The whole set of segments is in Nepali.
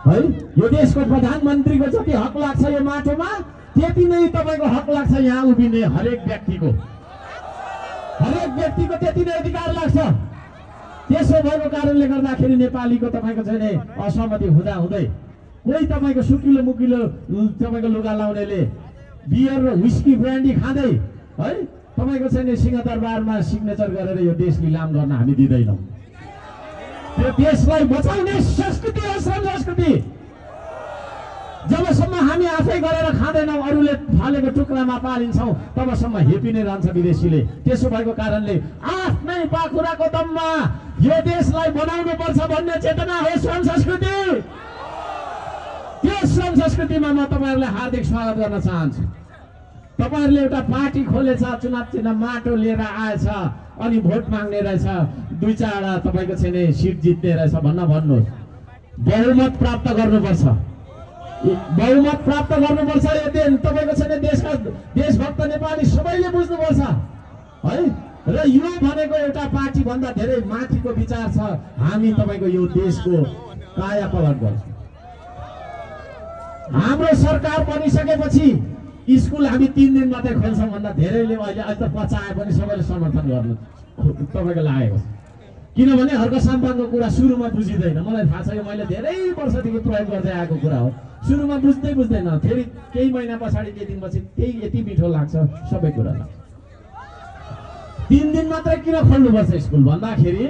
है यो देशको प्रधानमन्त्रीको जति हक लाग्छ यो माटोमा त्यति नै तपाईको हक लाग्छ यहाँ उभिने हरेक व्यक्तिको त्यति नै अधिकार लाग्छ। त्यसो भएको कारणले गर्दाखेरि नेपालीको तपाईको चाहिँ नि असहमति हुँदा हुँदै कोही तपाईको सुकिलो मुकिलो तपाईको लुगा लाउनेले बियर र व्हिस्की ब्रान्डी खाँदै है तपाईको चाहिँ नि सिंहदरबारमा सिग्नेचर गरेर यो देश लिलाम गर्न हामी दिँदैनौँ। त्यो देशलाई बचाउने संस्कृति हो श्रम संस्कृति। जबसम्म हामी आफै गरेर खाँदैनौँ अरूले फालेको टुक्रामा पालिन्छौँ तबसम्म हेपिने रहन्छ विदेशीले। त्यसो भएको कारणले आफ्नै पाखुराको दममा यो देशलाई बनाउनु पर्छ भन्ने चेतना हो श्रम संस्कृति। त्यो श्रम संस्कृतिमा म तपाईहरुलाई हार्दिक स्वागत गर्न चाहन्छु। तपाईहरुले एउटा पार्टी खोलेछ, चुनाव चिन्ह माटो लिएर आएछ अनि भोट माग्ने रहेछ, दुई चारवटा तपाईको चाहिँ सिट जित्ने रहेछ भन्नुहोस्। बहुमत प्राप्त गर्नुपर्छ, बहुमत प्राप्त गर्नुपर्छ। यो तपाईको चाहिँ देशका देशभक्त नेपाली सबैले बुझ्नुपर्छ है। र यो भनेको एउटा पार्टी भन्दा धेरै माथिको विचार छ। हामी तपाईको यो देशको कायापलट गर्छौँ। हाम्रो सरकार बनिसकेपछि स्कुल हामी 3 दिन मात्रै खोल्छौँ भन्दा धेरैले अहिले त पचाए पनि सबैले समर्थन गर्नु तपाईको लागेको छ। किनभने हर्क साम्पाङको कुरा सुरुमा बुझिँदैन। मलाई थाहा छ, यो मैले धेरै वर्षदेखि प्रयोग गर्दै आएको कुरा हो। सुरुमा बुझ्दैन, फेरि केही महिना पछाडि केही दिनपछि त्यही यति मिठो लाग्छ सबै कुरा लाग्छ। 3 दिन मात्रै किन खोल्नुपर्छ स्कुल भन्दाखेरि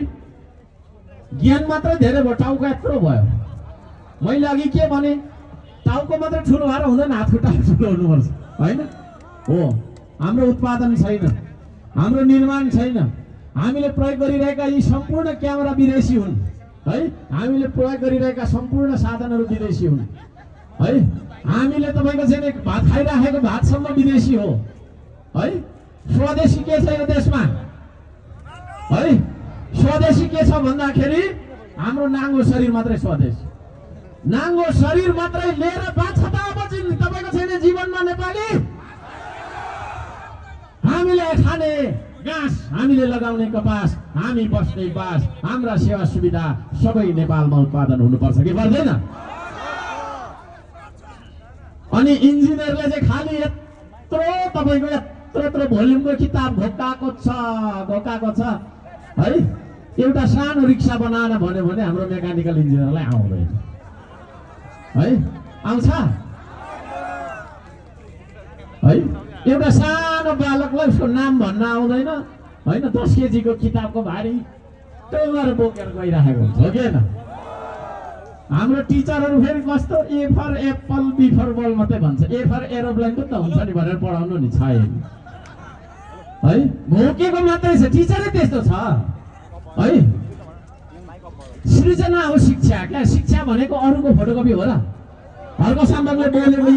ज्ञान मात्रै धेरै भयो, टाउको यत्रो भयो। मैले अघि के भने टाउको मात्रै ठुलो भएर हुँदैन, हात खुट्टा ठुलो हुनुपर्छ होइन हो। हाम्रो उत्पादन छैन, हाम्रो निर्माण छैन। हामीले प्रयोग गरिरहेका यी सम्पूर्ण क्यामेरा विदेशी हुन् है। हामीले प्रयोग गरिरहेका सम्पूर्ण साधनहरू विदेशी हुन् है। हामीले तपाईको चाहिँ भात खाइराखेको भातसम्म विदेशी हो है। स्वदेशी के छ यो देशमा है? स्वदेशी के छ भन्दाखेरि हाम्रो नाङ्गो शरीर मात्रै स्वदेशी। नाङ्गो शरीर मात्रै लिएर बाँच्छ त अब तपाईको छैन जीवनमा नेपाली। हामीले खाने घाँस, हामीले लगाउने कपास, हामी बस्ने बास, हाम्रा सेवा सुविधा सबै नेपालमा उत्पादन हुनुपर्छ कि पर्दैन? अनि इन्जिनियरले चाहिँ खाली यत्रो तपाईको यत्रो भोल्युमको किताब घोकाएको छ है। एउटा सानो रिक्सा बनाएर भन्यो भने हाम्रो मेकानिकल इन्जिनियरलाई आउँदैन है। आउँछ है? एउटा सानो बालकलाई उसको नाम भन्न आउँदैन होइन। 10 केजीको किताबको भारी त्यही गरेर बोकेर गइराखेको हुन्छ हो कि होइन? हाम्रो टिचरहरू फेरि कस्तो ए फर एप्पल बी फर बल मात्रै भन्छ। ए फर एरोप्लेन त हुन्छ नि भनेर पढाउनु नि छैन है। भोकेको मात्रै छ, टिचरै त्यस्तो छ है। सृजना हो शिक्षा। क्या शिक्षा भनेको अरूको फोटोकपी हो र? हर्क साम्पाङले बोलेको